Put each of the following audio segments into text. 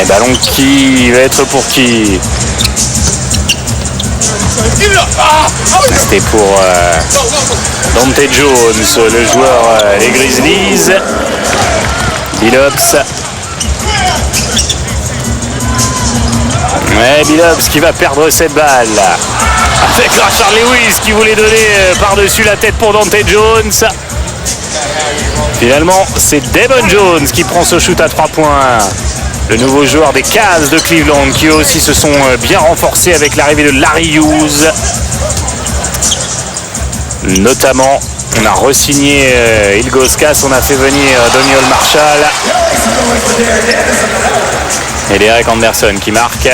Et ballon qui va être pour qui? C'était pour Dante Jones, le joueur des Grizzlies. Billups. Ouais, Billups qui va perdre cette balle. Avec Rashard Lewis qui voulait donner par-dessus la tête pour Dante Jones. Finalement, c'est Damon Jones qui prend ce shoot à 3 points. Le nouveau joueur des Cavs de Cleveland qui eux aussi se sont bien renforcés avec l'arrivée de Larry Hughes. Notamment, on a re-signé Ilgauskas, on a fait venir Doniol Marshall. Et Derek Anderson qui marque.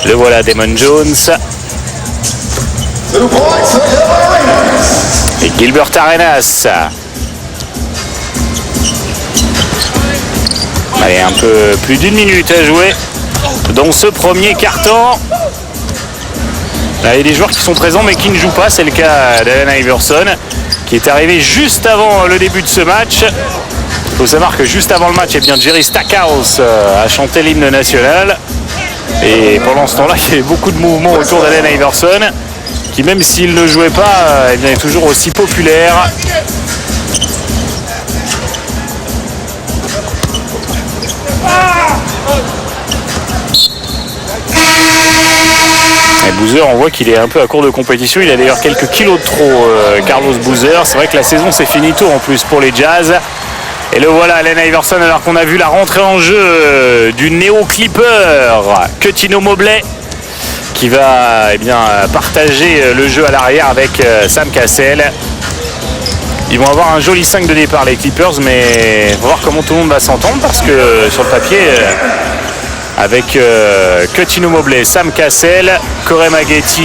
Le voilà, Damon Jones. Et Gilbert Arenas. Allez, un peu plus d'une minute à jouer dans ce premier quart-temps. Il y a des joueurs qui sont présents mais qui ne jouent pas. C'est le cas d'Allen Iverson qui est arrivé juste avant le début de ce match. Il faut savoir que juste avant le match, eh bien, Jerry Stackhouse a chanté l'hymne national. Et pendant ce temps-là, il y avait beaucoup de mouvements autour d'Allen Iverson qui, même s'il ne jouait pas, eh bien, est toujours aussi populaire. Et Boozer, on voit qu'il est un peu à court de compétition. Il a d'ailleurs quelques kilos de trop, Carlos Boozer. C'est vrai que la saison s'est finie tôt en plus pour les Jazz. Et le voilà, Allen Iverson, alors qu'on a vu la rentrée en jeu du néo-clipper Cuttino Mobley qui va partager le jeu à l'arrière avec Sam Cassell. Ils vont avoir un joli 5 de départ les Clippers, mais on va voir comment tout le monde va s'entendre parce que sur le papier, avec Cuttino Mobley, Sam Cassell, Corey Maggette,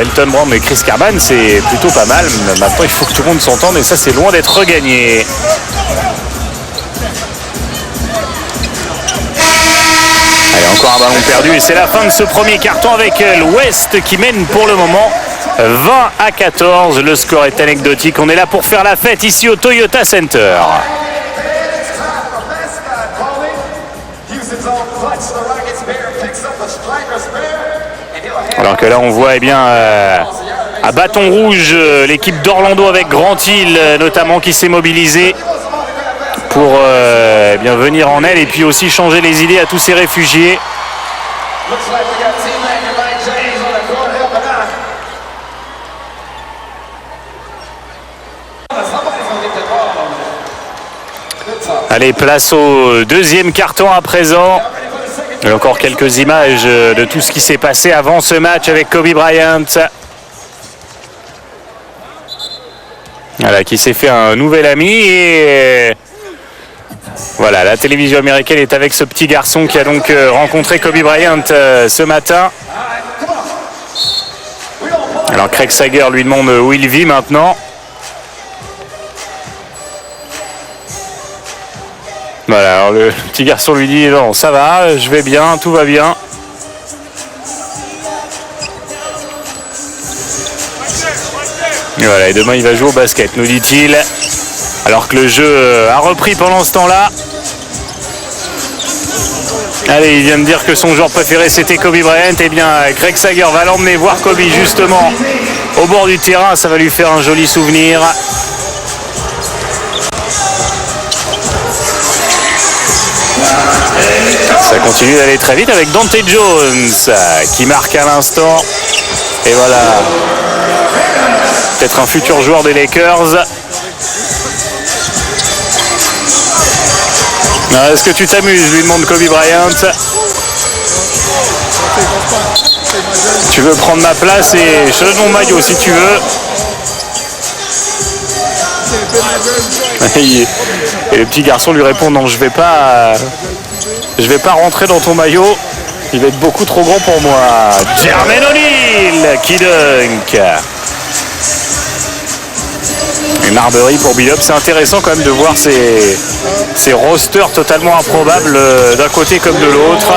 Elton Brand et Chris Carman, c'est plutôt pas mal. Maintenant, il faut que tout le monde s'entende et ça, c'est loin d'être regagné. Allez, encore un ballon perdu et c'est la fin de ce premier carton avec l'Ouest qui mène pour le moment 20-14. Le score est anecdotique. On est là pour faire la fête ici au Toyota Center. Alors que là on voit à bâton rouge l'équipe d'Orlando avec Grant Hill notamment qui s'est mobilisée pour venir en aide et puis aussi changer les idées à tous ces réfugiés. Allez, place au deuxième carton à présent. Et encore quelques images de tout ce qui s'est passé avant ce match avec Kobe Bryant. Voilà, qui s'est fait un nouvel ami et voilà, la télévision américaine est avec ce petit garçon qui a donc rencontré Kobe Bryant ce matin. Alors Craig Sager lui demande où il vit maintenant. Voilà, alors le petit garçon lui dit non, ça va, je vais bien, tout va bien. Et voilà, et demain il va jouer au basket, nous dit-il. Alors que le jeu a repris pendant ce temps-là. Allez, il vient de dire que son joueur préféré c'était Kobe Bryant. Eh bien, Craig Sager va l'emmener voir Kobe justement au bord du terrain. Ça va lui faire un joli souvenir. Ça continue d'aller très vite avec Dante Jones qui marque à l'instant. Et voilà, peut-être un futur joueur des Lakers. Est-ce que tu t'amuses, lui demande Kobe Bryant. Tu veux prendre ma place et je te donne mon maillot si tu veux. Et le petit garçon lui répond non, je vais pas rentrer dans ton maillot, il va être beaucoup trop grand pour moi. Jermaine O'Neal qui dunk. Et Marbury pour Billups. C'est intéressant quand même de voir ces rosters totalement improbables d'un côté comme de l'autre.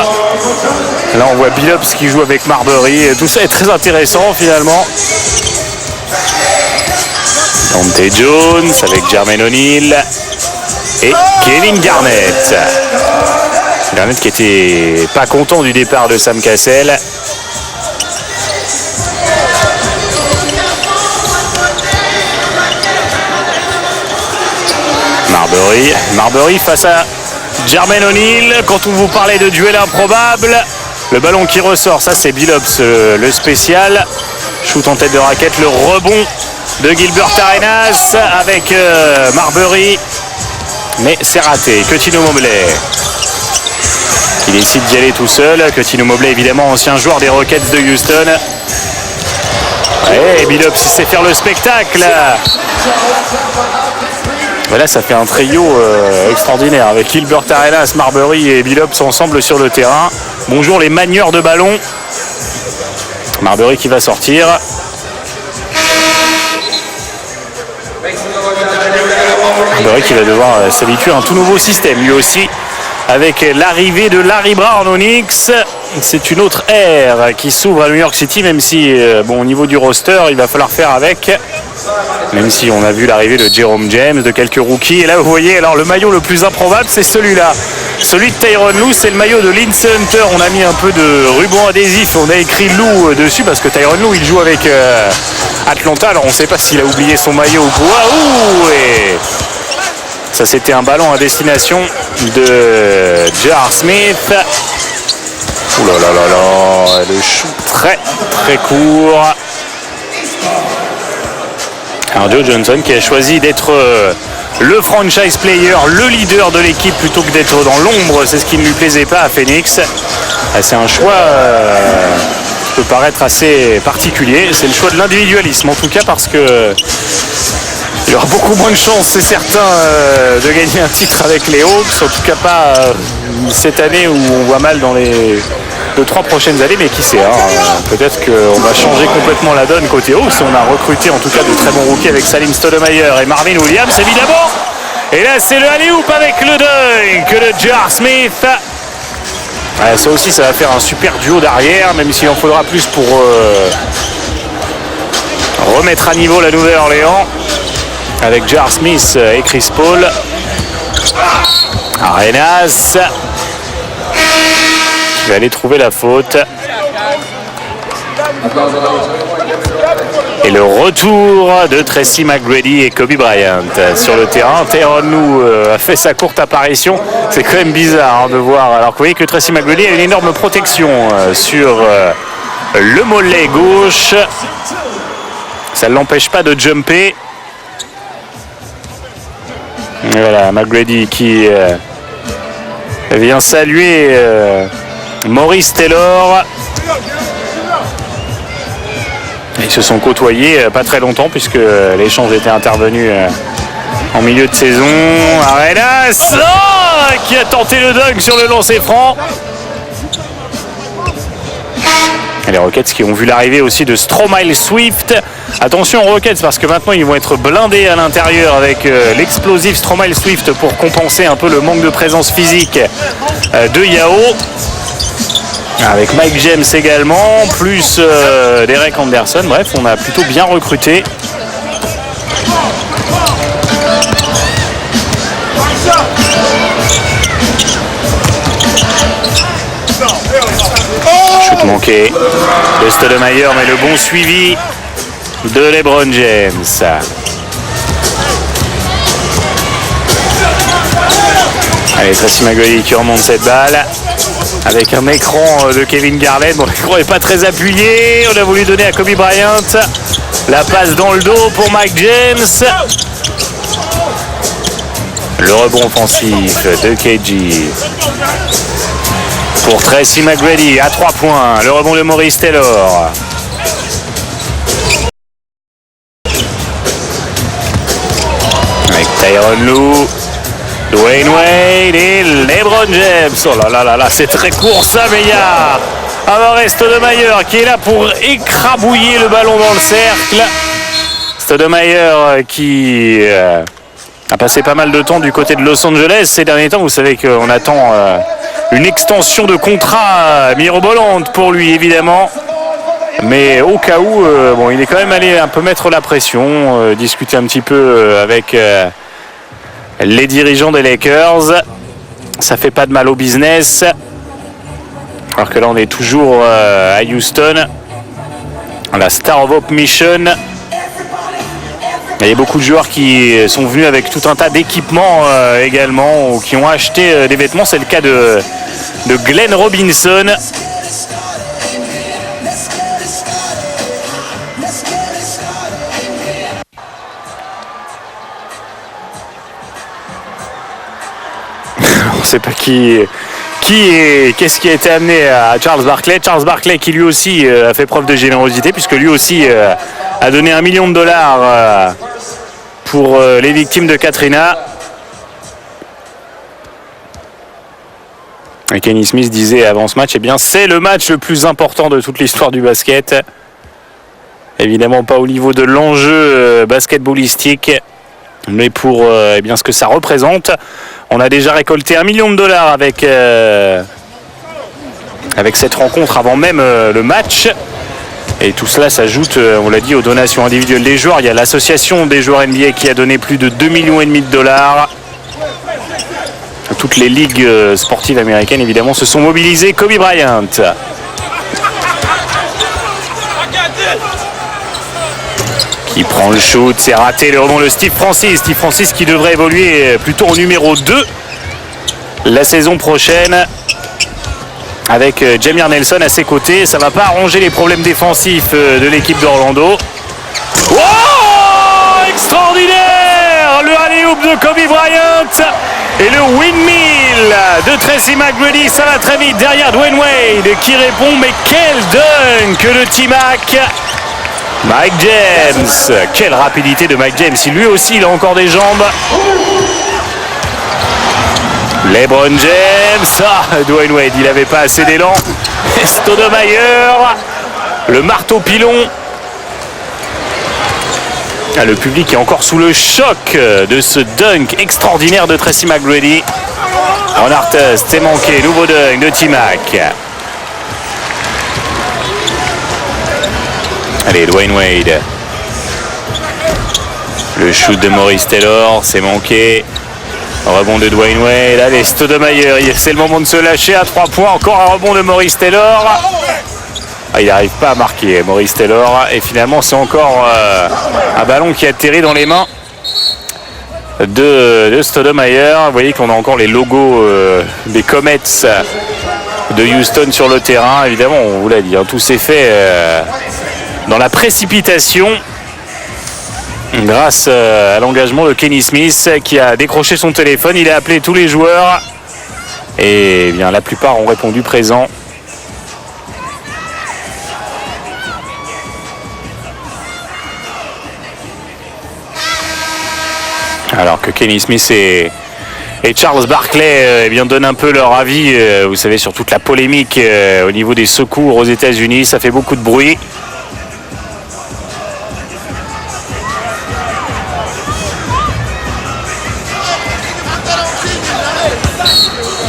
Là on voit Billups qui joue avec Marbury. Tout ça est très intéressant finalement. Dante Jones avec Jermaine O'Neal et Kevin Garnett. Garnett qui était pas content du départ de Sam Cassell. Marbury face à Jermaine O'Neal. Quand on vous parlait de duel improbable, le ballon qui ressort, ça c'est Billups, le spécial. Shoot en tête de raquette, le rebond de Gilbert Arenas avec Marbury. Mais c'est raté. Coutinho Mobley qui décide d'y aller tout seul. Coutinho Mobley, évidemment, ancien joueur des Rockets de Houston. Et Billups sait faire le spectacle. Voilà, ça fait un trio extraordinaire avec Gilbert Arenas, Marbury et Billups ensemble sur le terrain. Bonjour les manieurs de ballon. Marbury qui va sortir. Marbury qui va devoir s'habituer à un tout nouveau système lui aussi, avec l'arrivée de Larry Brown aux Knicks. C'est une autre ère qui s'ouvre à New York City, même si bon, au niveau du roster il va falloir faire avec, même si on a vu l'arrivée de Jerome James, de quelques rookies. Et là vous voyez, alors le maillot le plus improbable c'est celui-là, celui de Tyronn Lue. C'est le maillot de Lindsey Hunter. On a mis un peu de ruban adhésif, on a écrit Lue dessus parce que Tyronn Lue il joue avec Atlanta. Alors on ne sait pas s'il a oublié son maillot ou quoi. Et ça c'était un ballon à destination de J.R. Smith. Ouh là là là là, le shoot très très court. Alors Joe Johnson qui a choisi d'être le franchise player, le leader de l'équipe plutôt que d'être dans l'ombre. C'est ce qui ne lui plaisait pas à Phoenix. C'est un choix qui peut paraître assez particulier. C'est le choix de l'individualisme en tout cas, parce que il y aura beaucoup moins de chances, c'est certain, de gagner un titre avec les Hawks. En tout cas pas cette année où on voit mal dans les 2-3 prochaines années, mais qui sait, hein, peut-être qu'on va changer complètement la donne côté Hawks. On a recruté en tout cas de très bons rookies avec Salim Stoudemire et Marvin Williams évidemment. Et là c'est le alley-oop avec le dunk de J.R. Smith. Ça aussi ça va faire un super duo d'arrière, même s'il en faudra plus pour remettre à niveau la Nouvelle-Orléans, avec J.R. Smith et Chris Paul. Arenas qui va aller trouver la faute. Et le retour de Tracy McGrady et Kobe Bryant sur le terrain. Tyronn Lue a fait sa courte apparition. C'est quand même bizarre de voir. Alors que vous voyez que Tracy McGrady a une énorme protection sur le mollet gauche. Ça ne l'empêche pas de jumper. Et voilà, McGrady qui vient saluer Maurice Taylor. Ils se sont côtoyés pas très longtemps puisque l'échange était intervenu en milieu de saison. Arenas qui a tenté le dunk sur le lancer franc. Et les Rockets qui ont vu l'arrivée aussi de Stromile Swift. Attention aux Rockets parce que maintenant ils vont être blindés à l'intérieur avec l'explosif Stromile Swift pour compenser un peu le manque de présence physique de Yao. Avec Mike James également, plus Derek Anderson. Bref, on a plutôt bien recruté. Shoot manqué de Stoudemire, mais le bon suivi de LeBron James. Allez, Tracy McGrady qui remonte cette balle avec un écran de Kevin Garnett. Bon, l'écran n'est pas très appuyé. On a voulu donner à Kobe Bryant la passe dans le dos pour Mike James. Le rebond offensif de KG pour Tracy McGrady à 3 points. Le rebond de Maurice Taylor. Avec Tyronn Lue, Dwayne Wade et LeBron James. Oh là là là là, c'est très court ça, mais il y a Amar'e Stoudemire qui est là pour écrabouiller le ballon dans le cercle. Stoudemire qui a passé pas mal de temps du côté de Los Angeles ces derniers temps. Vous savez qu'on attend une extension de contrat mirobolante pour lui évidemment. Mais au cas où, bon, il est quand même allé un peu mettre la pression, discuter un petit peu avec les dirigeants des Lakers. Ça fait pas de mal au business. Alors que là, on est toujours à Houston. La Star of Hope Mission. Il y a beaucoup de joueurs qui sont venus avec tout un tas d'équipements également, ou qui ont acheté des vêtements. C'est le cas de Glenn Robinson. On ne sait pas qu'est-ce qui a été amené à Charles Barkley. Charles Barkley qui lui aussi a fait preuve de générosité, puisque lui aussi a donné $1 million pour les victimes de Katrina. Et Kenny Smith disait avant ce match, eh bien c'est le match le plus important de toute l'histoire du basket. Évidemment pas au niveau de l'enjeu basketballistique, mais pour eh bien ce que ça représente. On a déjà récolté $1 million avec cette rencontre avant même le match. Et tout cela s'ajoute, on l'a dit, aux donations individuelles des joueurs. Il y a l'association des joueurs NBA qui a donné plus de $2,5 millions. Toutes les ligues sportives américaines, évidemment, se sont mobilisées. Kobe Bryant. Qui prend le shoot, c'est raté, le rebond de Steve Francis. Steve Francis qui devrait évoluer plutôt au numéro 2 la saison prochaine. Avec Jameer Nelson à ses côtés. Ça ne va pas arranger les problèmes défensifs de l'équipe d'Orlando. Oh, extraordinaire! Le alley-oop de Kobe Bryant et le windmill de Tracy McGrady. Ça va très vite derrière Dwayne Wade qui répond. Mais quel dunk de T-Mac! Mike James, quelle rapidité de Mike James. Lui aussi, il a encore des jambes. LeBron James, Dwayne Wade, il n'avait pas assez d'élan. Stoudemire, le marteau pilon. Le public est encore sous le choc de ce dunk extraordinaire de Tracy McGrady. Ron Artest, c'est manqué, nouveau dunk de T-Mac. Allez, Dwayne Wade. Le shoot de Maurice Taylor, c'est manqué. Rebond de Dwayne Wade. Allez, Stoudemire, c'est le moment de se lâcher à 3 points. Encore un rebond de Maurice Taylor. Il n'arrive pas à marquer, Maurice Taylor. Et finalement, c'est encore un ballon qui atterrit dans les mains de Stoudemire. Vous voyez qu'on a encore les logos des Comets de Houston sur le terrain. Évidemment, on vous l'a dit, hein, tout s'est fait dans la précipitation grâce à l'engagement de Kenny Smith qui a décroché son téléphone. Il a appelé tous les joueurs et bien la plupart ont répondu présent. Alors que Kenny Smith et Charles Barkley eh bien, donnent un peu leur avis, vous savez, sur toute la polémique au niveau des secours aux États-Unis. Ça fait beaucoup de bruit.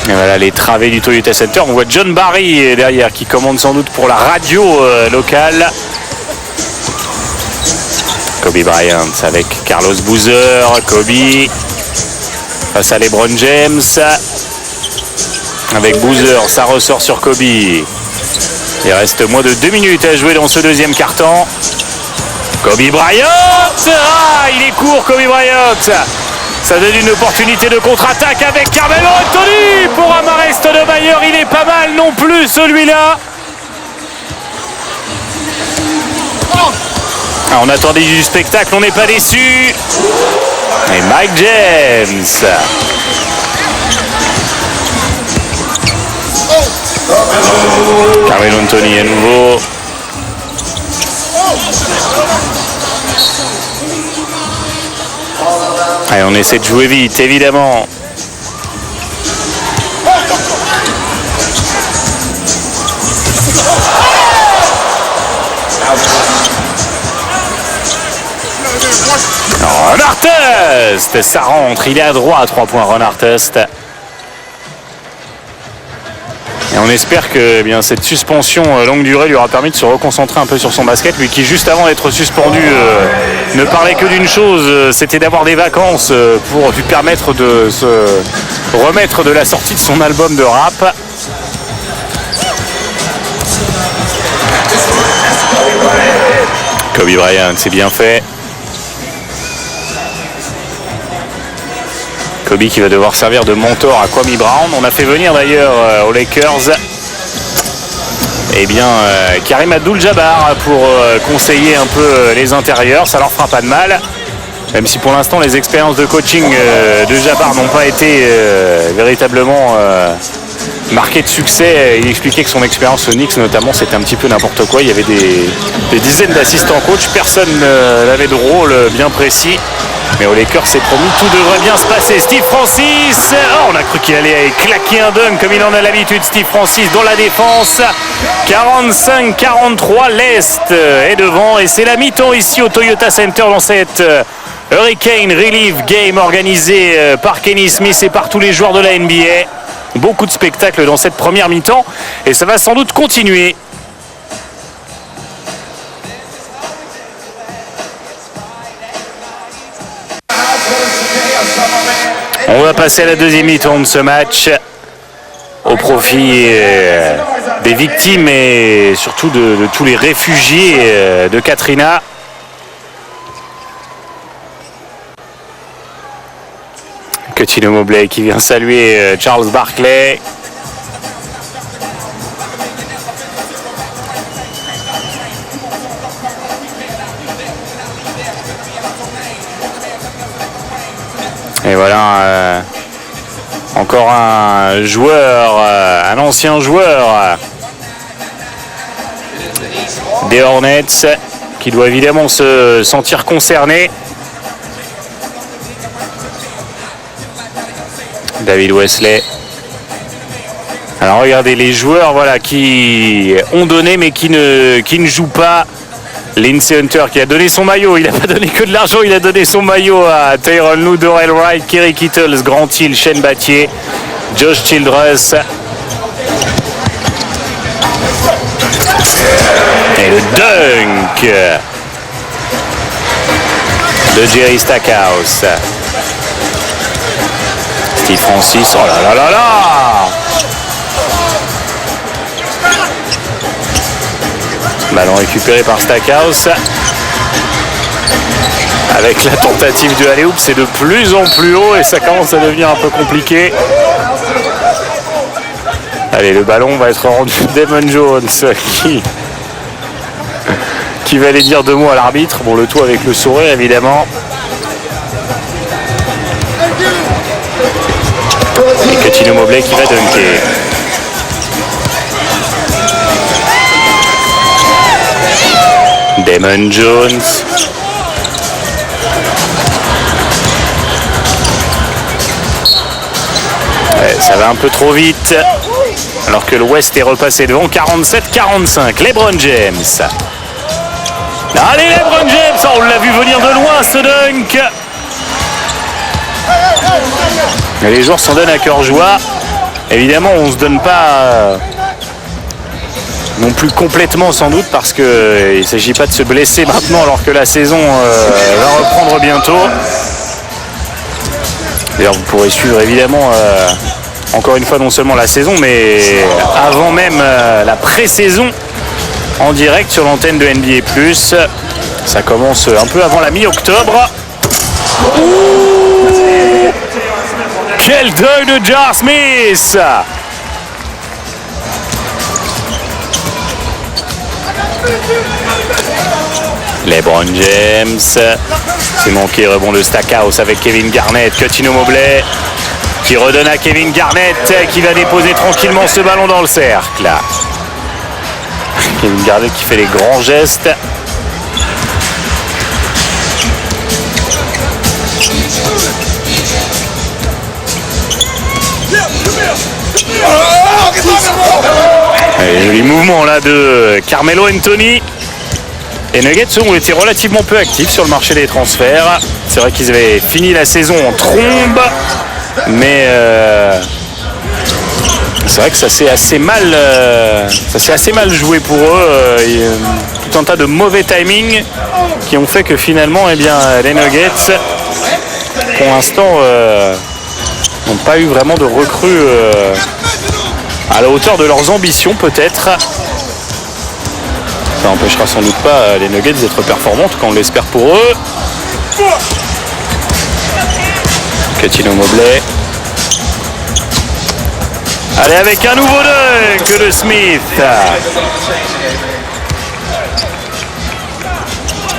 Et voilà les travées du Toyota Center. On voit John Barry derrière qui commande sans doute pour la radio locale. Kobe Bryant avec Carlos Boozer. Kobe face à LeBron James. Avec Boozer, ça ressort sur Kobe. Il reste moins de 2 minutes à jouer dans ce deuxième quart-temps. Kobe Bryant. Ah, il est court Kobe Bryant. Ça donne une opportunité de contre-attaque avec Carmelo Anthony pour Amar'e Stoudemire. Il est pas mal non plus celui-là. Ah, on attendait du spectacle, on n'est pas déçu. Et Mike James. Carmelo Anthony à nouveau. Allez, on essaie de jouer vite, évidemment. Ron Artest, ça rentre, il est à droit à 3 points, Ron Artest. Et on espère que cette suspension longue durée lui aura permis de se reconcentrer un peu sur son basket. Lui qui, juste avant d'être suspendu, ne parlait que d'une chose, c'était d'avoir des vacances pour lui permettre de se remettre de la sortie de son album de rap. Kobe Bryant, c'est bien fait. Kobe qui va devoir servir de mentor à Kwame Brown. On a fait venir d'ailleurs aux Lakers Karim Abdul-Jabbar pour conseiller un peu les intérieurs. Ça leur fera pas de mal. Même si pour l'instant les expériences de coaching de Jabbar n'ont pas été véritablement marquées de succès. Il expliquait que son expérience au Knicks notamment c'était un petit peu n'importe quoi. Il y avait des dizaines d'assistants coach. Personne n'avait de rôle bien précis. Mais aux Lakers, c'est promis, tout devrait bien se passer. Steve Francis, on a cru qu'il allait claquer un dunk comme il en a l'habitude. Steve Francis dans la défense. 45-43, l'Est est devant. Et c'est la mi-temps ici au Toyota Center dans cette Hurricane Relief Game organisée par Kenny Smith et par tous les joueurs de la NBA. Beaucoup de spectacles dans cette première mi-temps. Et ça va sans doute continuer. On va passer à la deuxième mi-temps de ce match au profit des victimes et surtout de tous les réfugiés de Katrina. Cuttino Mobley qui vient saluer Charles Barkley. Et voilà, encore un joueur, un ancien joueur des Hornets qui doit évidemment se sentir concerné. David Wesley. Alors regardez les joueurs qui ont donné mais qui ne jouent pas. Lindsey Hunter qui a donné son maillot, il n'a pas donné que de l'argent, il a donné son maillot à Tyronn Lue, Dorell Wright, Kerry Kittles, Grant Hill, Shane Battier, Josh Childress. Et le dunk de Jerry Stackhouse. Steve Francis, oh là là là là! Ballon récupéré par Stackhouse. Avec la tentative du alley-oop, c'est de plus en plus haut et ça commence à devenir un peu compliqué. Allez, le ballon va être rendu Damon Jones qui va aller dire deux mots à l'arbitre. Bon, le tout avec le sourire évidemment. Et Cuttino Mobley qui va dunker. Damon Jones. Ouais, ça va un peu trop vite. Alors que l'Ouest est repassé devant. 47-45. LeBron James. Allez, LeBron James. On l'a vu venir de loin ce dunk. Et les joueurs s'en donnent à cœur joie. Évidemment, on ne se donne pas non plus complètement sans doute parce qu'il ne s'agit pas de se blesser maintenant alors que la saison va reprendre bientôt. D'ailleurs vous pourrez suivre évidemment encore une fois non seulement la saison mais avant même la pré-saison en direct sur l'antenne de NBA+. Ça commence un peu avant la mi-octobre. Quel deuil de Jar Smith! LeBron James, c'est manqué, rebond de Stackhouse avec Kevin Garnett, Cuttino Mobley qui redonne à Kevin Garnett qui va déposer tranquillement ce ballon dans le cercle. Kevin Garnett qui fait les grands gestes. Allez, joli mouvement là de Carmelo Anthony. Les Nuggets ont été relativement peu actifs sur le marché des transferts. C'est vrai qu'ils avaient fini la saison en trombe, mais C'est vrai que ça s'est assez mal joué pour eux. Tout un tas de mauvais timing qui ont fait que finalement, eh bien, les Nuggets, pour l'instant, n'ont pas eu vraiment de recrues à la hauteur de leurs ambitions, peut-être. Ça n'empêchera sans doute pas les Nuggets d'être performants, en tout cas on l'espère pour eux. Cuttino Mobley. Allez, avec un nouveau dunk de Smith.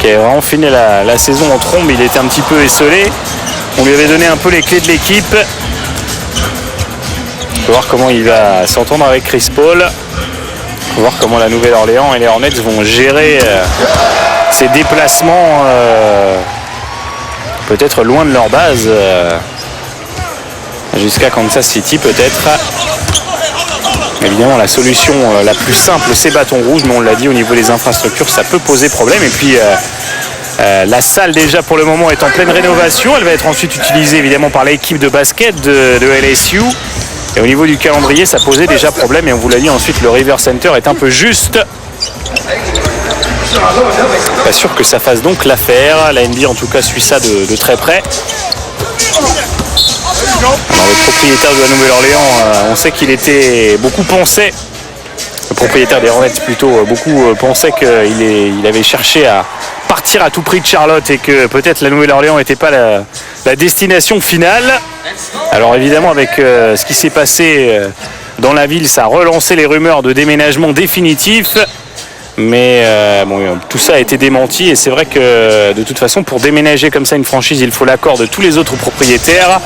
Qui a vraiment fini la saison en trombe, il était un petit peu esselé. On lui avait donné un peu les clés de l'équipe. Il faut voir comment il va s'entendre avec Chris Paul. Il faut voir comment la Nouvelle-Orléans et les Hornets vont gérer ces déplacements peut-être loin de leur base jusqu'à Kansas City peut-être. Évidemment la solution la plus simple c'est bâton rouge, mais on l'a dit au niveau des infrastructures ça peut poser problème. Et puis la salle déjà pour le moment est en pleine rénovation, elle va être ensuite utilisée évidemment par l'équipe de basket de LSU. Et au niveau du calendrier, ça posait déjà problème. Et on vous l'a dit, ensuite, le River Center est un peu juste. Pas sûr que ça fasse donc l'affaire. La NBA, en tout cas, suit ça de très près. Alors, le propriétaire de la Nouvelle-Orléans, on sait qu'il était beaucoup pensé. Le propriétaire des Hornets, plutôt, beaucoup pensait qu'il avait cherché à partir à tout prix de Charlotte et que peut-être la Nouvelle-Orléans n'était pas la destination finale. Alors évidemment avec ce qui s'est passé dans la ville, ça a relancé les rumeurs de déménagement définitif. Mais bon, tout ça a été démenti et c'est vrai que de toute façon pour déménager comme ça une franchise, il faut l'accord de tous les autres propriétaires.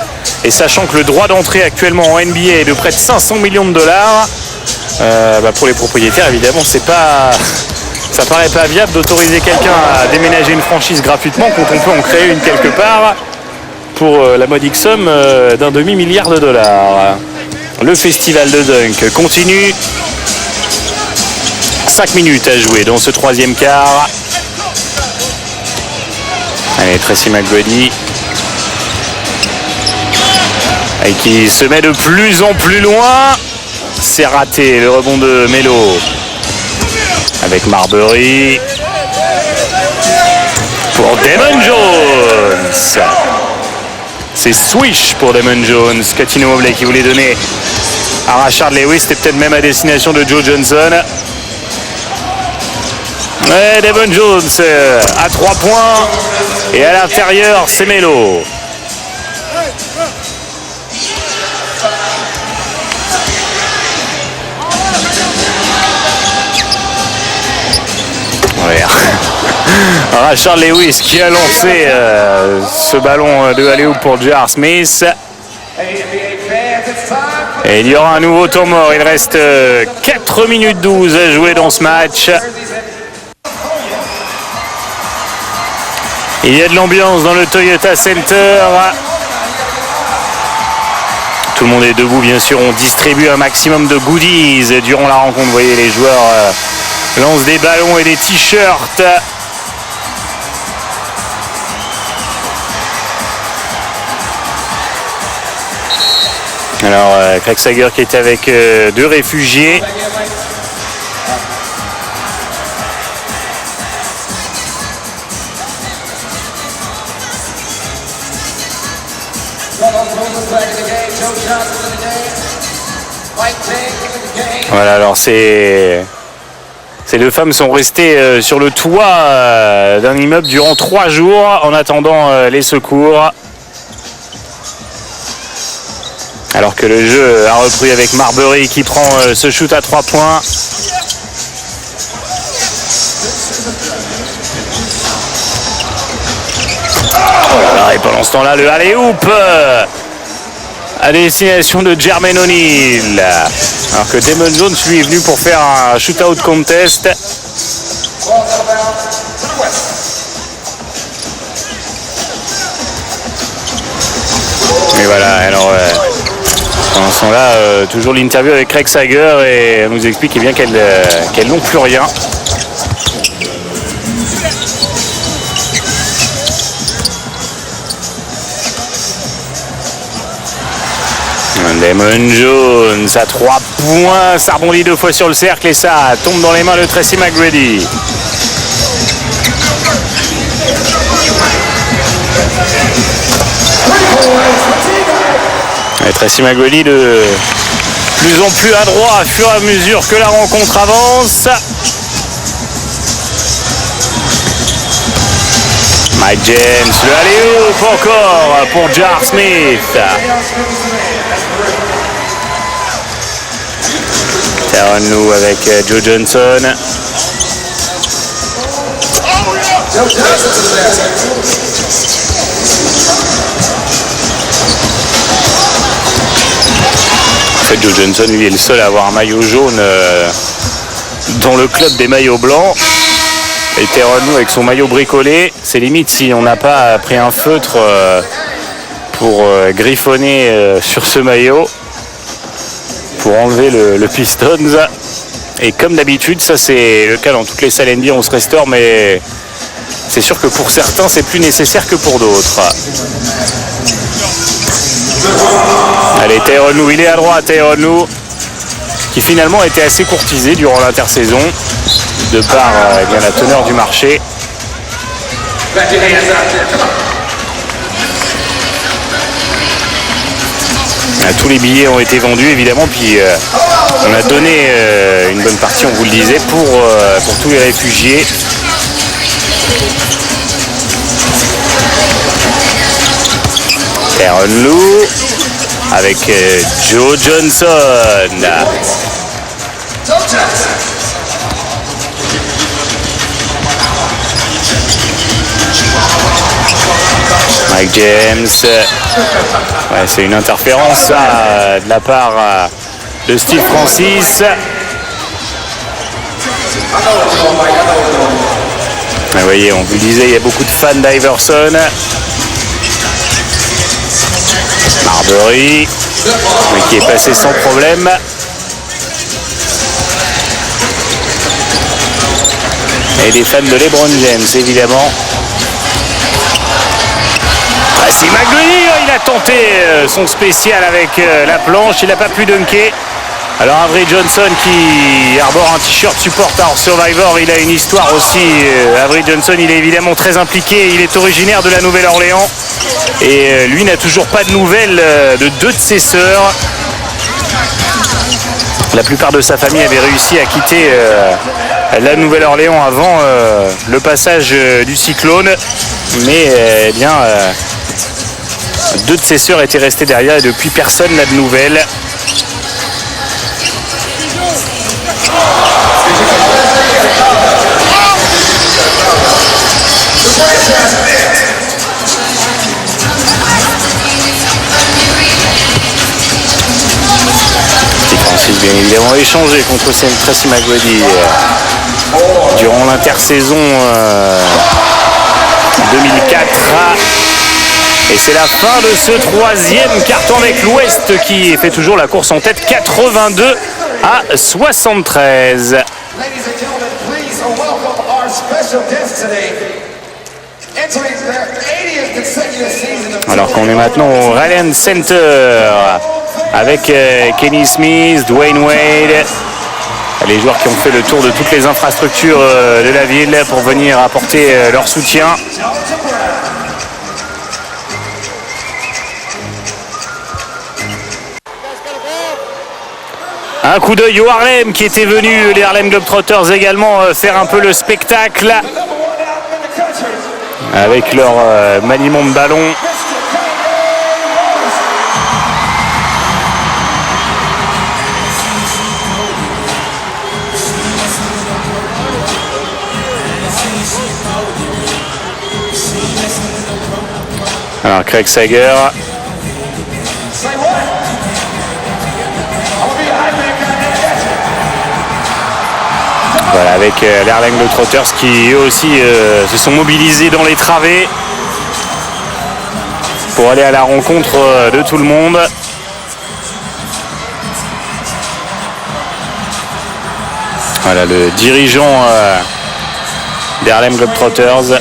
Et sachant que le droit d'entrée actuellement en NBA est de près de 500 millions de dollars, pour les propriétaires évidemment ça paraît pas viable d'autoriser quelqu'un à déménager une franchise gratuitement quand on peut en créer une quelque part pour la modique somme d'un demi-milliard de dollars. Le festival de dunk continue. 5 minutes à jouer dans ce troisième quart. Allez, Tracy McGrady. Et qui se met de plus en plus loin. C'est raté, le rebond de Melo. Avec Marbury. Pour Damon Jones. C'est swish pour Damon Jones. Cuttino Mobley qui voulait donner à Rashard Lewis. C'était peut-être même à destination de Joe Johnson. Ouais, Damon Jones à 3 points. Et à l'intérieur, c'est Melo. Rashard Lewis qui a lancé ce ballon de alley-oop pour J.R. Smith. Et il y aura un nouveau temps mort. Il reste 4 minutes 12 à jouer dans ce match. Il y a de l'ambiance dans le Toyota Center. Tout le monde est debout, bien sûr. On distribue un maximum de goodies durant la rencontre. Vous voyez, les joueurs lancent des ballons et des t-shirts. Alors, Craig Sager qui est avec 2 réfugiés. Voilà, alors ces 2 femmes sont restées sur le toit d'un immeuble durant 3 jours en attendant les secours. Alors que le jeu a repris avec Marbury qui prend ce shoot à 3 points. Et pendant ce temps-là, le alley-oop à destination de Jermaine O'Neal. Alors que Damon Jones, lui, est venu pour faire un shootout contest. Et voilà, alors pendant ce temps-là, toujours l'interview avec Craig Sager et elle nous explique bien qu'elles n'ont plus rien. Damon Jones à 3 points, ça rebondit 2 fois sur le cercle et ça tombe dans les mains de Tracy McGrady. Et Tracy McGrady de plus en plus adroit à fur et à mesure que la rencontre avance. Mike James, le alley-oop encore pour Jar Smith. Tyronn Lue avec Joe Johnson. En fait, Joe Johnson, lui, est le seul à avoir un maillot jaune dans le club des maillots blancs. Et Tyronn Lue avec son maillot bricolé, c'est limite si on n'a pas pris un feutre pour griffonner sur ce maillot, pour enlever le Pistons. Et comme d'habitude, ça c'est le cas dans toutes les salles NBA, on se restaure, mais c'est sûr que pour certains, c'est plus nécessaire que pour d'autres. Allez, Tyronn Lue, il est à droite, Tyronn Lue, qui finalement a été assez courtisé durant l'intersaison, de par bien la teneur du marché. Tous les billets ont été vendus évidemment, puis on a donné une bonne partie, on vous le disait, pour tous les réfugiés. Tyronn Lue avec Joe Johnson. Mike James, ouais, c'est une interférence ça, de la part de Steve Francis. Vous voyez, on vous le disait, il y a beaucoup de fans d'Iverson. Marbury, mais qui est passé sans problème. Et des fans de LeBron James, évidemment. Tracy McGrady, il a tenté son spécial avec la planche, il n'a pas pu dunker. Alors Avery Johnson qui arbore un t-shirt supporter Survivor, il a une histoire aussi. Avery Johnson, il est évidemment très impliqué, il est originaire de la Nouvelle-Orléans. Et lui n'a toujours pas de nouvelles de 2 de ses sœurs. La plupart de sa famille avait réussi à quitter la Nouvelle-Orléans avant le passage du cyclone. Mais bien, 2 de ses sœurs étaient restées derrière et depuis personne n'a de nouvelles. Francis bien évidemment échangé contre Tracy McGrady durant l'intersaison 2004. Et c'est la fin de ce 3e carton avec l'Ouest qui fait toujours la course en tête, 82-73. Alors qu'on est maintenant au Reliant Center avec Kenny Smith, Dwayne Wade, les joueurs qui ont fait le tour de toutes les infrastructures de la ville pour venir apporter leur soutien. Un coup d'œil au Harlem qui était venu, les Harlem Globetrotters également, faire un peu le spectacle avec leur maniement de ballon. Alors Craig Sager. Voilà, avec les Harlem Globetrotters qui eux aussi se sont mobilisés dans les travées pour aller à la rencontre de tout le monde. Voilà le dirigeant des Harlem Globetrotters.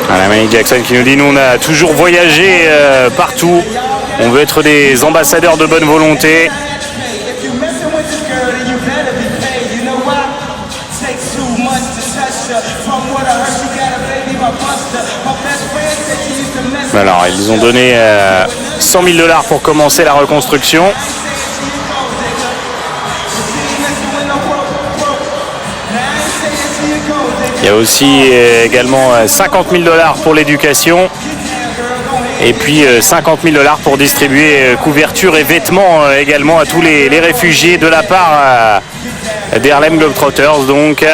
À la main Manny Jackson qui nous dit, nous on a toujours voyagé partout. On veut être des ambassadeurs de bonne volonté. Alors, ils ont donné 100 000 $ pour commencer la reconstruction. Il y a aussi également 50 000 $ pour l'éducation. Et puis 50 000 $ pour distribuer couverture et vêtements également à tous les réfugiés de la part des Harlem Globetrotters. Donc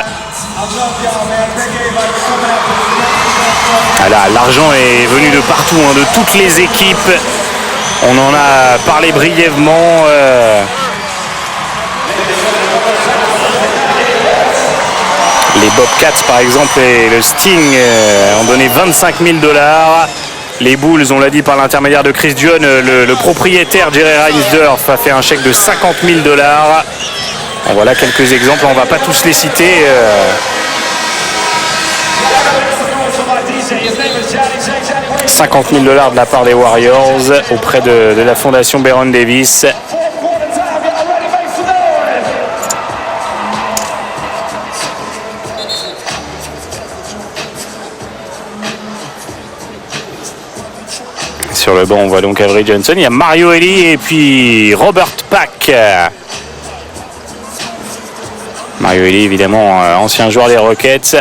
voilà, l'argent est venu de partout, hein, de toutes les équipes. On en a parlé brièvement. Les Bobcats par exemple et le Sting ont donné 25 000 $. Les Bulls, on l'a dit par l'intermédiaire de Chris Dion, le propriétaire Jerry Reinsdorf a fait un chèque de 50 000 $. Bon, voilà quelques exemples, on ne va pas tous les citer. 50 000 $ de la part des Warriors auprès de la fondation Baron Davis. Sur le banc, on voit donc Avery Johnson. Il y a Mario Elie et puis Robert Pack. Mario Elie, évidemment, ancien joueur des Rockets.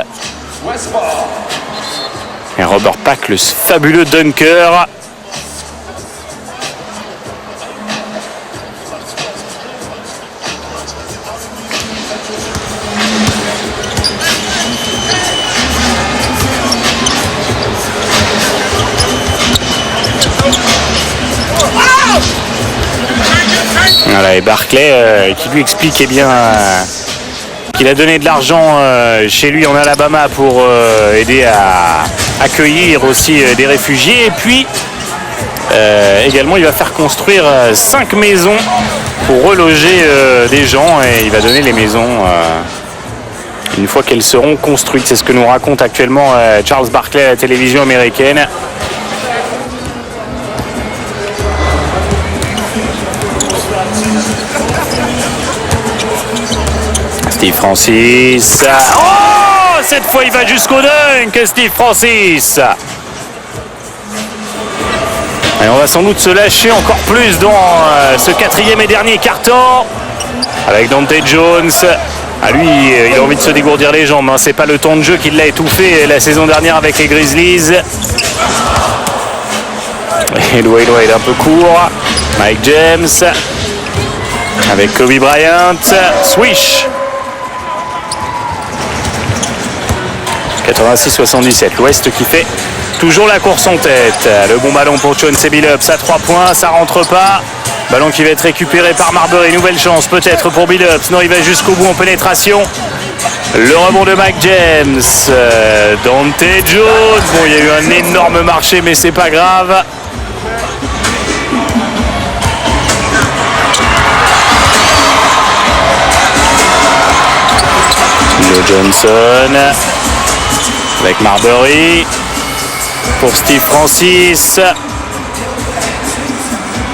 Et Robert Pack, le fabuleux dunker. Voilà, et Barclay qui lui explique bien qu'il a donné de l'argent chez lui en Alabama pour aider à accueillir aussi des réfugiés. Et puis également il va faire construire 5 maisons pour reloger des gens et il va donner les maisons une fois qu'elles seront construites. C'est ce que nous raconte actuellement Charles Barkley à la télévision américaine. Steve Francis. Oh, cette fois il va jusqu'au dunk, Steve Francis. Et on va sans doute se lâcher encore plus dans ce quatrième et dernier quart-temps avec Dante Jones. À lui, il a envie de se dégourdir les jambes. Hein. C'est pas le temps de jeu qui l'a étouffé la saison dernière avec les Grizzlies. Et Dwayne Wade un peu court. Mike James avec Kobe Bryant. Swish. 86-77, l'Ouest qui fait toujours la course en tête. Le bon ballon pour Chauncey Billups à 3 points, ça rentre pas. Ballon qui va être récupéré par Marbury, nouvelle chance peut-être pour Billups. Non, il va jusqu'au bout en pénétration. Le rebond de Mike James. Dante Jones. Bon, il y a eu un énorme marché, mais c'est pas grave. Joe Johnson. Avec Marbury pour Steve Francis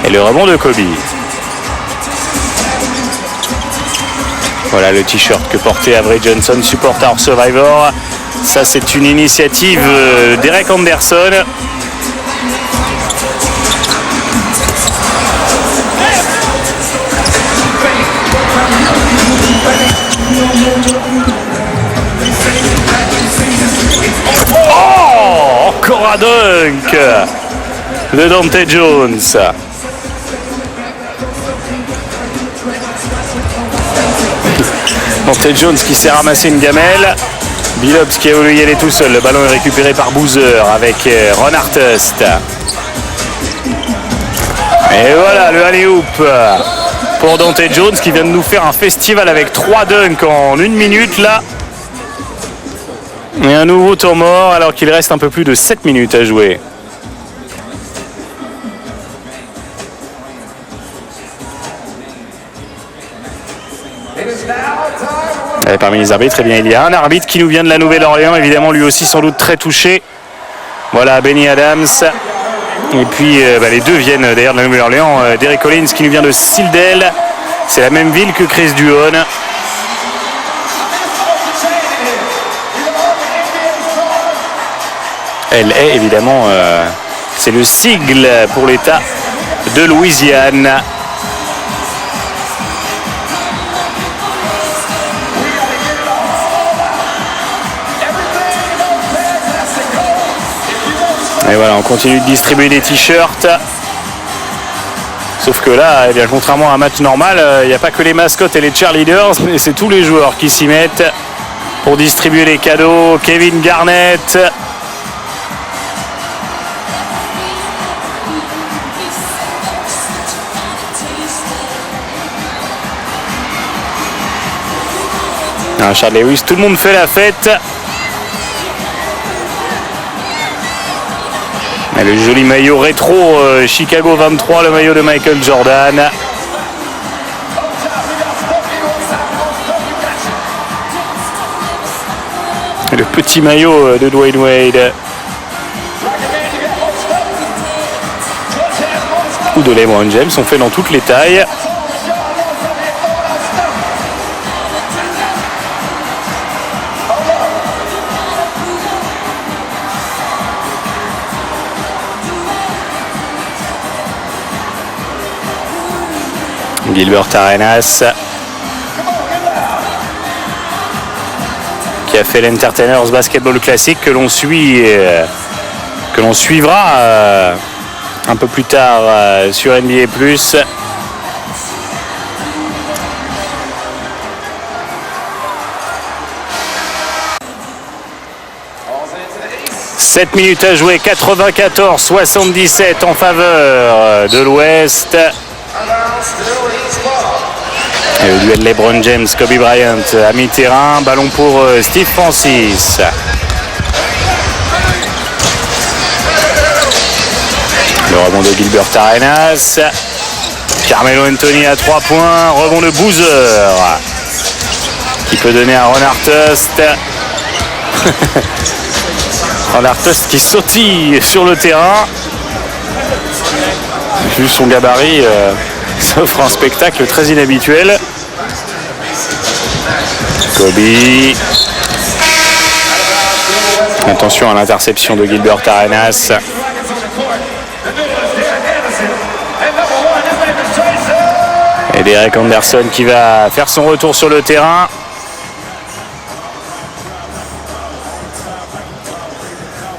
et le rebond de Kobe. Voilà le t-shirt que portait Avery Johnson, supporter Survivor. Ça c'est une initiative d'Eric Anderson. Encore un dunk de Dante Jones. Dante Jones qui s'est ramassé une gamelle. Billups qui a voulu y aller tout seul. Le ballon est récupéré par Boozer avec Ron Artest. Et voilà le alley-oop pour Dante Jones qui vient de nous faire un festival avec 3 dunks en 1 minute là. Et un nouveau temps mort alors qu'il reste un peu plus de 7 minutes à jouer. Et parmi les arbitres, eh bien, il y a un arbitre qui nous vient de la Nouvelle-Orléans, évidemment lui aussi sans doute très touché Voilà, Benny Adams. Et puis les deux viennent d'ailleurs de la Nouvelle-Orléans. Derek Collins qui nous vient de Sealdale. C'est la même ville que Chris Duhon. Elle est évidemment, c'est le sigle pour l'État de Louisiane. Et voilà, on continue de distribuer des t-shirts. Sauf que là, eh bien, contrairement à un match normal, il n'y a pas que les mascottes et les cheerleaders, mais c'est tous les joueurs qui s'y mettent pour distribuer les cadeaux. Kevin Garnett. Charles Lewis, tout le monde fait la fête. Et le joli maillot rétro Chicago 23, le maillot de Michael Jordan. Et le petit maillot de Dwayne Wade. Ou de LeBron James, on fait dans toutes les tailles. Gilbert Arenas qui a fait l'Entertainers Basketball Classic que l'on suivra un peu plus tard sur NBA+. 7 minutes à jouer, 94-77 en faveur de l'Ouest. Et le duel LeBron James, Kobe Bryant à mi-terrain. Ballon pour Steve Francis. Le rebond de Gilbert Arenas. Carmelo Anthony à 3 points. Rebond de Boozer qui peut donner à Ron Artest. Ron Artest qui sautille sur le terrain. Vu son gabarit, ça offre un spectacle très inhabituel. Kobe. Attention à l'interception de Gilbert Arenas. Et Derek Anderson qui va faire son retour sur le terrain.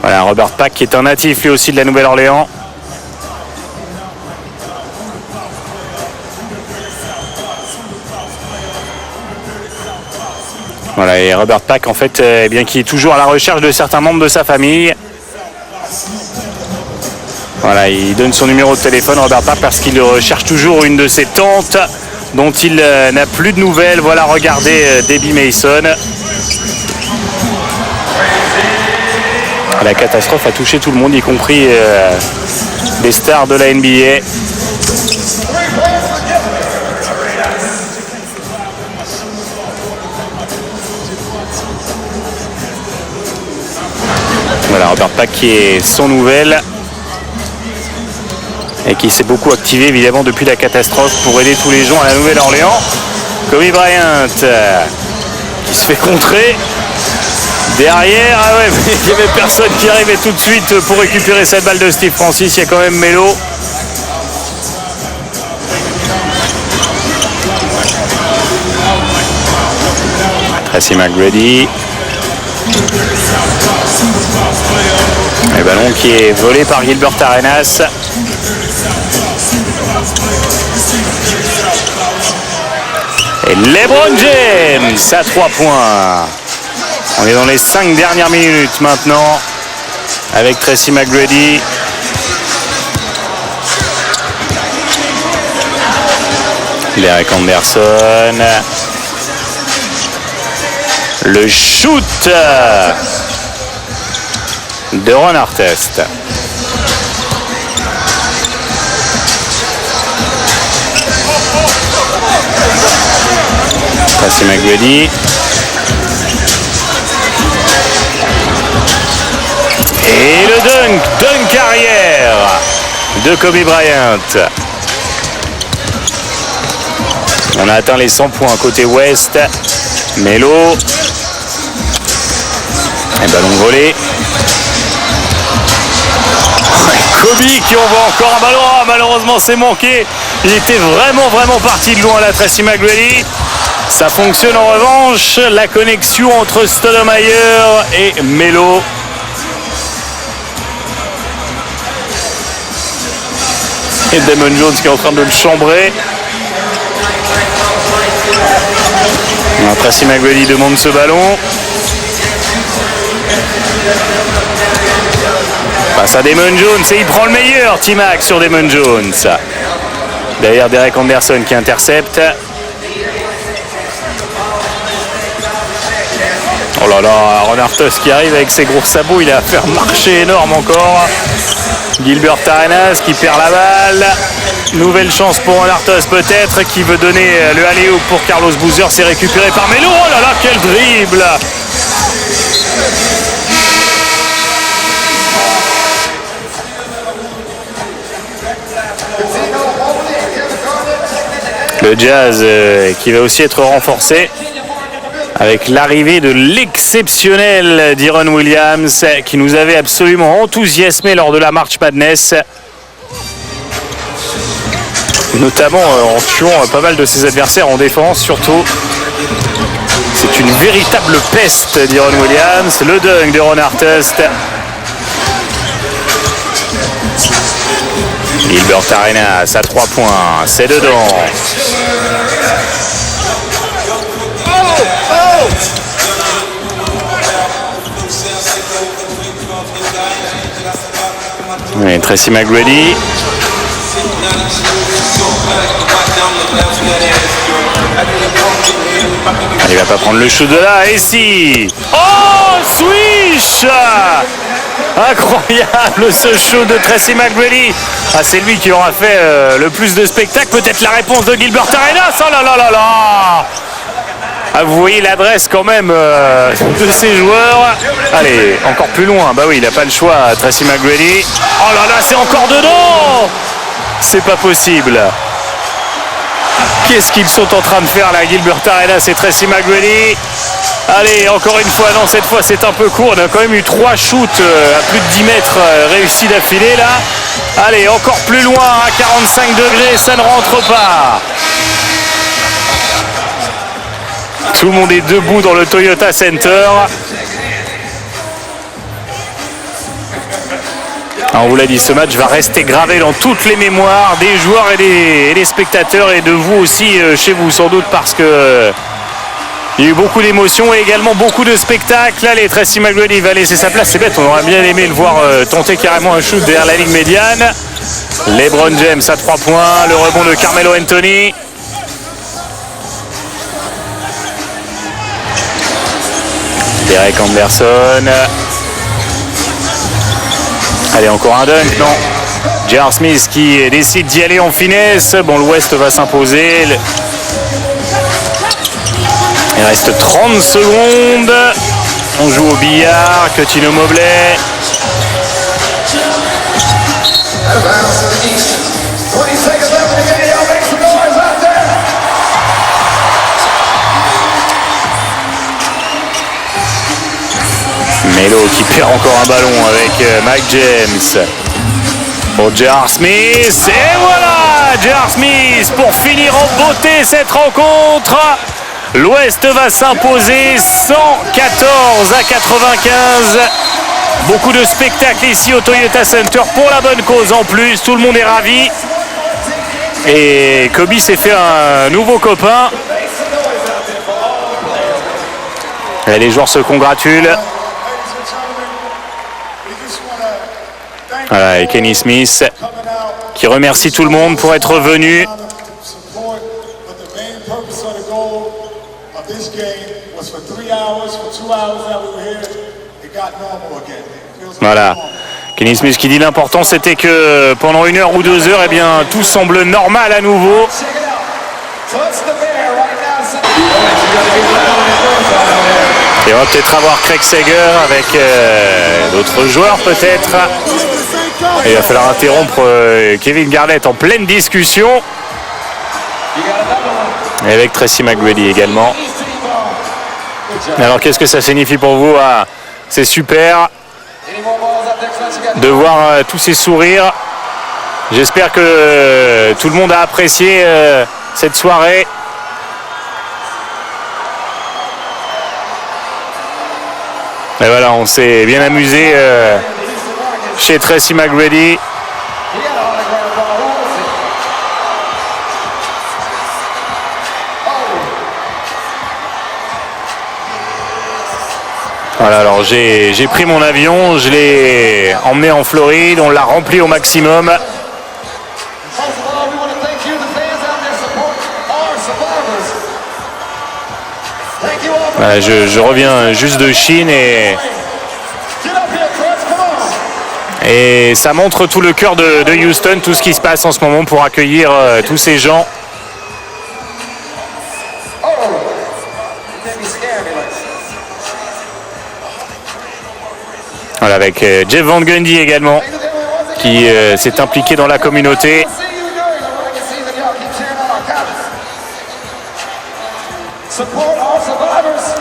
Voilà, Robert Pack qui est un natif lui aussi de la Nouvelle-Orléans. Voilà, et Robert Pack en fait, bien qui est toujours à la recherche de certains membres de sa famille. Voilà, il donne son numéro de téléphone, Robert Pack, parce qu'il recherche toujours une de ses tantes dont il n'a plus de nouvelles. Voilà, regardez Debbie Mason. La catastrophe a touché tout le monde, y compris les stars de la NBA. Voilà, Robert Pack qui est sans nouvelles et qui s'est beaucoup activé évidemment depuis la catastrophe pour aider tous les gens à la Nouvelle-Orléans. Kobe Bryant qui se fait contrer. Derrière, ah ouais, mais il n'y avait personne qui arrivait tout de suite pour récupérer cette balle de Steve Francis. Il y a quand même Melo. Tracy McGrady. Le ballon qui est volé par Gilbert Arenas. Et LeBron James à 3 points. On est dans les 5 dernières minutes maintenant avec Tracy McGrady. Derek Anderson. Le shoot de Ron Artest. Tracy McGrady. Et le dunk arrière de Kobe Bryant. On a atteint les 100 points côté ouest. Melo. Un ballon volé. Kobe qui envoie encore un ballon. Oh, malheureusement c'est manqué. Il était vraiment parti de loin là, Tracy McGrady. Ça fonctionne en revanche. La connexion entre Stoudemire et Melo. Et Damon Jones qui est en train de le chambrer. Tracy McGrady demande ce ballon. Passe à Damon Jones et il prend le meilleur. T-Mac sur Damon Jones. Derrière Derek Anderson qui intercepte. Oh là là, Ron Artest qui arrive avec ses gros sabots. Il a fait un marché énorme encore. Gilbert Arenas qui perd la balle. Nouvelle chance pour Ron Artest peut-être, qui veut donner le alley-oop pour Carlos Boozer. C'est récupéré par Melo. Oh là là, quel dribble! Le Jazz qui va aussi être renforcé avec l'arrivée de l'exceptionnel Deron Williams qui nous avait absolument enthousiasmé lors de la March Madness, notamment en tuant pas mal de ses adversaires en défense surtout. C'est une véritable peste, Deron Williams. Le dunk de Ron Artest. Gilbert Arenas à 3 points, c'est dedans. Et Tracy McGrady. Il va pas prendre le shoot de là, et si. Oh, swish! Incroyable ce shoot de Tracy McGrady. Ah, c'est lui qui aura fait le plus de spectacle. Peut-être la réponse de Gilbert Arenas. Oh là là là là! Ah, vous voyez l'adresse quand même de ces joueurs. Allez, encore plus loin. Bah oui, il n'a pas le choix, Tracy McGrady. Oh là là, c'est encore dedans! C'est pas possible. Qu'est-ce qu'ils sont en train de faire là, Gilbert Arenas et Tracy McGrady? Allez, encore une fois, non, cette fois c'est un peu court. On a quand même eu 3 shoots à plus de 10 mètres réussis d'affilée là. Allez, encore plus loin, à 45 degrés, ça ne rentre pas. Tout le monde est debout dans le Toyota Center. Alors, on vous l'a dit, ce match va rester gravé dans toutes les mémoires des joueurs et des spectateurs, et de vous aussi chez vous sans doute, parce que il y a eu beaucoup d'émotions et également beaucoup de spectacles. Allez, Tracy McGrady va laisser sa place. C'est bête, on aurait bien aimé le voir tenter carrément un shoot derrière la ligne médiane. LeBron James à 3 points. Le rebond de Carmelo Anthony. Derek Anderson. Allez, encore un dunk, non. J.R. Smith qui décide d'y aller en finesse. Bon, l'Ouest va s'imposer. Il reste 30 secondes. On joue au billard. Coutinho Mobley. Melo qui perd encore un ballon avec Mike James. Pour J.R. Smith. Et voilà, J.R. Smith pour finir en beauté cette rencontre. L'Ouest va s'imposer 114 à 95. Beaucoup de spectacles ici au Toyota Center pour la bonne cause en plus. Tout le monde est ravi. Et Kobe s'est fait un nouveau copain. Et les joueurs se congratulent. Voilà, et Kenny Smith qui remercie tout le monde pour être venu. Voilà, Kenny Smith qui dit l'important c'était que pendant 1 heure ou 2 heures, eh bien, tout semble normal à nouveau. Et on va peut-être avoir Craig Sager avec d'autres joueurs peut-être. Et il va falloir interrompre Kevin Garnett en pleine discussion. Et avec Tracy McGrady également. Alors qu'est-ce que ça signifie pour vous? C'est super de voir tous ces sourires. J'espère que tout le monde a apprécié cette soirée. Et voilà, on s'est bien amusé chez Tracy McGrady. Voilà, alors j'ai pris mon avion, je l'ai emmené en Floride, on l'a rempli au maximum. Voilà, je reviens juste de Chine et ça montre tout le cœur de Houston, tout ce qui se passe en ce moment pour accueillir tous ces gens. Voilà, avec Jeff Van Gundy également, qui s'est impliqué dans la communauté.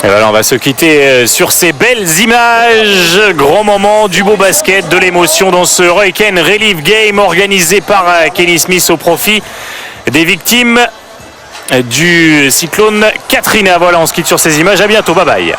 Et voilà, on va se quitter sur ces belles images. Grand moment du beau basket, de l'émotion dans ce Hurricane Relief Game organisé par Kenny Smith au profit des victimes du cyclone Katrina. Voilà, on se quitte sur ces images. À bientôt, bye bye.